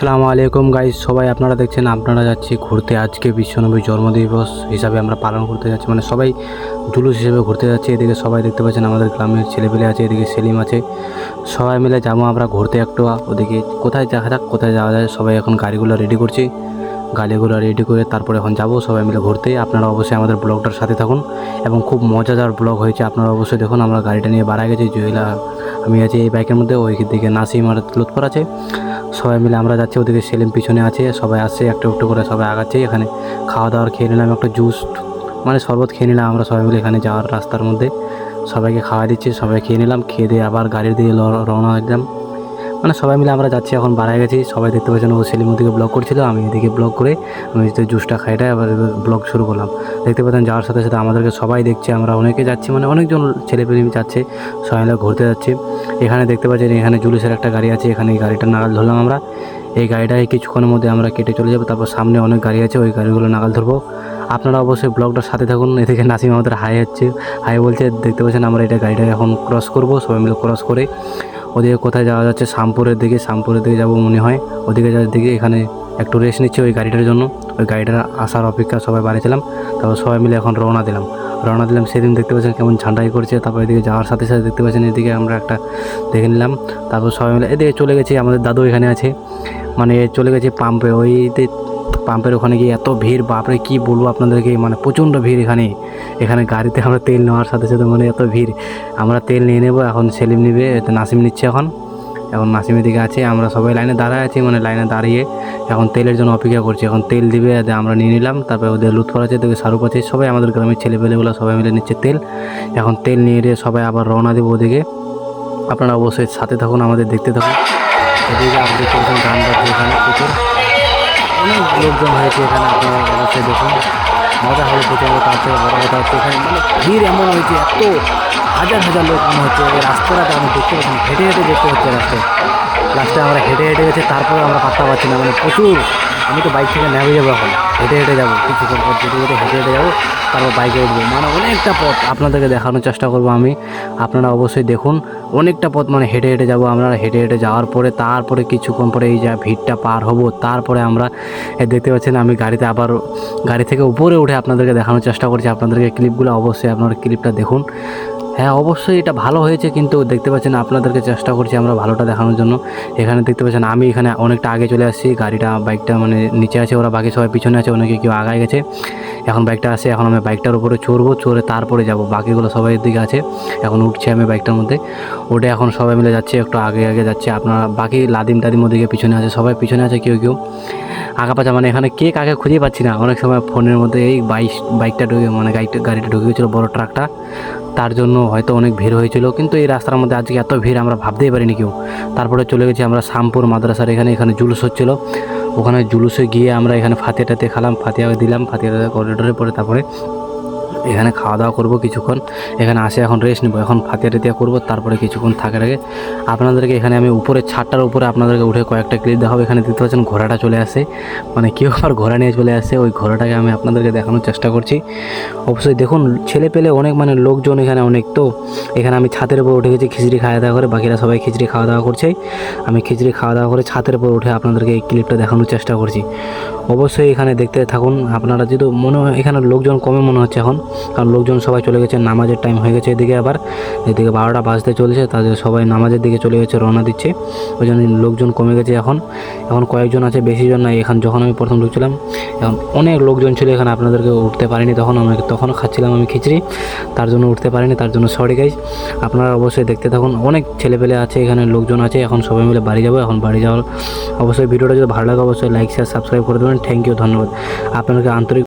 আসসালামু আলাইকুম গাইস, সবাই আপনারা দেখছেন আপনারা যাচ্ছি ঘুরতে। আজকে বিশ্বনবীর জন্মদিবস হিসাবে আমরা পালন করতে যাচ্ছি, মানে সবাই জুলুস হিসেবে ঘুরতে যাচ্ছি। এদিকে সবাই দেখতে পাচ্ছেন আমাদের গ্রামের ছেলেপেলে আছে, এদিকে সেলিম আছে, সবাই মিলে যাবো আমরা ঘুরতে একটু। ওদিকে কোথায় দেখা যাক কোথায় যাওয়া যায়। সবাই এখন গাড়িগুলো রেডি করছি, গাড়িগুলো রেডি করে তারপরে এখন যাবো সবাই মিলে ঘুরতে। আপনারা অবশ্যই আমাদের ব্লগটার সাথে থাকুন এবং খুব মজাদার ব্লগ হয়েছে, আপনারা অবশ্যই দেখুন। আমরা গাড়িটা নিয়ে বাড়া গেছি, জহিলা আমি আছি এই বাইকের মধ্যে, ওই দিকে নাসিম আর লুৎফর আছে, সবাই মিলে আমরা যাচ্ছি। ওদিকে সেলিম পিছনে আছে, সবাই আসছে একটু একটু করে সবাই আগাচ্ছে। এখানে খাওয়া দাওয়ার খেয়ে নিলাম, একটা জুস মানে শরবত খেয়ে নিলাম আমরা সবাই মিলে। এখানে যাওয়ার রাস্তার মধ্যে সবাইকে খাওয়া দিচ্ছি, সবাই খেয়ে নিলাম, খেয়ে দিয়ে আবার গাড়ির দিকে রওনা দিলাম। মানে সবাই মিলে আমরা যাচ্ছি, এখন বাড়ায় গেছি। সবাই দেখতে পাচ্ছেন, ও সেলিম ওদিকে ব্লগ করছিল, আমি এদিকে ব্লগ করে আমি জুসটা খাইটা আবার ব্লগ শুরু করলাম। দেখতে পাচ্ছেন যাওয়ার সাথে সাথে আমাদেরকে সবাই দেখছে, আমরা অনেকে যাচ্ছি, মানে অনেকজন ছেলেপেলে যাচ্ছে, সবাই মিলে ঘুরতে যাচ্ছে। এখানে দেখতে পাচ্ছেন এখানে জুলুসের একটা গাড়ি আছে, এখানে এই গাড়িটা নাগাল ধরলাম আমরা। এই গাড়িটাকে কিছুক্ষণের মধ্যে আমরা কেটে চলে যাবো, তারপর সামনে অনেক গাড়ি আছে, ওই গাড়িগুলো নাগাল ধরবো। আপনারা অবশ্যই ব্লগটার সাথে থাকুন। এদিকে নাসিম আমাদের হাই হচ্ছে, হাই বলছে। দেখতে পাচ্ছেন আমরা এটা গাড়িটাকে এখন ক্রস করবো, সবাই মিলে ক্রস করে ওদিকে কোথায় যাওয়া যাচ্ছে, শামপুরের দিকে যাবো মনে হয়। ওদিকে যাওয়ার দিকে এখানে একটু রেস্ট নিচ্ছে ওই গাড়িটার জন্য, ওই গাড়িটার আসার অপেক্ষা সবাই বাড়িছিলাম। তারপর সবাই মিলে এখন রওনা দিলাম। সেদিন দেখতে পাচ্ছেন কেমন ঝান্ডাই করছে। তারপর এদিকে যাওয়ার সাথে সাথে দেখতে পাচ্ছেন এদিকে আমরা একটা দেখে নিলাম। তারপর সবাই মিলে এদিকে চলে গেছি, আমাদের দাদু এখানে আছে, মানে চলে গেছে পাম্পে। পাম্পের ওখানে গিয়ে এত ভিড়, বাপরে কি বলবো আপনাদেরকে, মানে প্রচণ্ড ভিড় এখানে গাড়িতে আমরা তেল নেওয়ার সাথে সাথে মানে এত ভিড়। আমরা তেল নিয়ে নেবো, এখন সেলিম নেবে, নাসিম নিচ্ছে। এখন নাসিমের দিকে আছে, আমরা সবাই লাইনে দাঁড়ায় আছি, মানে লাইনে দাঁড়িয়ে এখন তেলের জন্য অপেক্ষা করছি। এখন তেল দিবে, আমরা নিয়ে নিলাম। তারপরে ওদের লুৎফর আছে, ওদের শাহরুখ আছে, সবাই আমাদের গ্রামের ছেলেপেলেগুলো সবাই মিলে নিচ্ছে তেল। এখন তেল নিয়ে সবাই আবার রওনা দেবো ওদিকে। আপনারা অবশ্যই সাথে থাকুন, আমাদের দেখতে থাকুন। এদিকে আমাদের চলছেন গান বাজছে, এখানে প্রচুর অনেক লোকজন হয়েছে এখানে, আপনারা অবশ্যই দেখুন। মজা হবে প্রচণ্ড। তার থেকে বড় কথা হচ্ছে এখানে মানে ভিড় এমন হয়েছে, এত হাজার হাজার লোক মনে হচ্ছে। এই রাস্তাটা আমি দেখতে পাচ্ছি, হেঁটে হেঁটে দেখতে হচ্ছে রাস্তায়। লাস্টে আমরা হেঁটে হেঁটে গেছি, তারপরে আমরা পাত্তা পাচ্ছি না, মানে প্রচুর। আমি তো বাইক থেকে নেমে যাবো, এখন হেঁটে হেঁটে যাবো, কিছুক্ষণ পর যেতে যেতে হেঁটে হেঁটে যাবো, তারপর বাইকে উঠবো। মানে অনেকটা পথ আপনাদেরকে দেখানোর চেষ্টা করবো আমি, আপনারা অবশ্যই দেখুন। অনেকটা পথ মানে হেঁটে হেঁটে যাবো আমরা। হেঁটে হেঁটে যাওয়ার পরে তারপরে কিছুক্ষণ পরে এই যা ভিড়টা পার হবো, তারপরে আমরা দেখতে পাচ্ছেন আমি গাড়িতে আবার গাড়ি থেকে উপরে উঠে আপনাদেরকে দেখানোর চেষ্টা করছি। আপনাদেরকে ক্লিপগুলো অবশ্যই আপনারা ক্লিপটা দেখুন। হ্যাঁ, অবশ্যই এটা ভালো হয়েছে, কিন্তু দেখতে পাচ্ছেন আপনাদেরকে চেষ্টা করছি আমরা ভালোটা দেখানোর জন্য। এখানে দেখতে পাচ্ছেন আমি এখানে অনেকটা আগে চলে আসছি, বাইকটা মানে নিচে আছে, ওরা বাকি সবাই পিছনে আছে, অনেকে কেউ আগায় গেছে। এখন বাইকটা আসে, এখন আমি বাইকটার উপরে চড়ে তারপরে যাব। বাকিগুলো সবাই দিকে আছে, এখন উঠছে আমি বাইকটার মধ্যে উঠে, এখন সবাই মিলে যাচ্ছে, একটু আগে আগে যাচ্ছে। আপনারা বাকি লাদিম টাদিম ওদিকে পিছনে আছে, সবাই পিছনে আছে, কেউ কেউ আগা পাচা, মানে এখানে কে কাকে খুঁজে পাচ্ছি না। অনেক সময় ফোনের মধ্যে এই বাইকটা ঢুকে, মানে গাড়িটা ঢুকে গেছিলো, বড় ট্রাকটা, তার জন্য হয়তো অনেক ভিড় হয়েছিল। কিন্তু এই রাস্তার মধ্যে আজকে এত ভিড় আমরা ভাবতেই পারিনি কেউ। তারপরে চলে গেছি আমরা শামপুর মাদ্রাসার এখানে জুলুস হচ্ছিলো। ওখানে জুলুসে গিয়ে আমরা এখানে ফাতিয়াটাতে খেলাম, ফাতিয়া দিলাম, ফাতিয়াটা করিডোরে পরে তারপরে এখানে খাওয়া দাওয়া করবো কিছুক্ষণ। এখানে আসে এখন রেস্ট নেবো, এখন ফাতিয়া টেতিয়া করবো, তারপরে কিছুক্ষণ থাকার আগে আপনাদেরকে এখানে আমি উপরে ছাদটার উপরে আপনাদেরকে উঠে কয়েকটা ক্লিপ দেখাবো। এখানে দেখতে পাচ্ছেন ঘোড়াটা চলে আসে, মানে কেউ আবার ঘোড়া নিয়ে চলে আসে, ওই ঘোড়াটাকে আমি আপনাদেরকে দেখানোর চেষ্টা করছি। অবশ্যই দেখুন, ছেলে পেলে অনেক, মানে লোকজন এখানে অনেক। তো এখানে আমি ছাদের উপর উঠে গেছি খিচড়ি খাওয়া দাওয়া করে, বাকিরা সবাই খিচড়ি খাওয়া দাওয়া করছে। আমি খিচড়ি খাওয়া দাওয়া করে ছাদের উপর উঠে আপনাদেরকে এই ক্লিপটা দেখানোর চেষ্টা করছি। অবশ্যই এখানে দেখতে থাকুন আপনারা। যদি মনে হয় এখানে লোকজন কমে মনে হচ্ছে এখন, কারণ লোকজন সবাই চলে গেছে, নামাজের টাইম হয়ে গেছে। এদিকে 12টা বাজতে চলছে, তাদের সবাই নামাজের দিকে চলে গেছে, রওনা দিচ্ছে। ওই জন্য লোকজন কমে গেছে এখন কয়েকজন আছে, বেশি জন নাই। যখন আমি প্রথম ঢুকছিলাম এখন অনেক লোকজন ছিল এখানে, আপনাদেরকে উঠতে পারিনি তখনও খাচ্ছিলাম আমি খিচড়ি, তার জন্য উঠতে পারিনি, তার জন্য সরি গাইজ। আপনারা অবশ্যই দেখতে থাকুন। অনেক ছেলেপেলে আছে এখানে, লোকজন আছে। এখন সবাই মিলে বাড়ি যাবো। এখন বাড়ি যাওয়ার অবশ্যই ভিডিওটা যদি ভালো লাগে অবশ্যই লাইক শেয়ার সাবস্ক্রাইব করে দেবেন। থ্যাংক ইউ, ধন্যবাদ আপনাদেরকে আন্তরিক।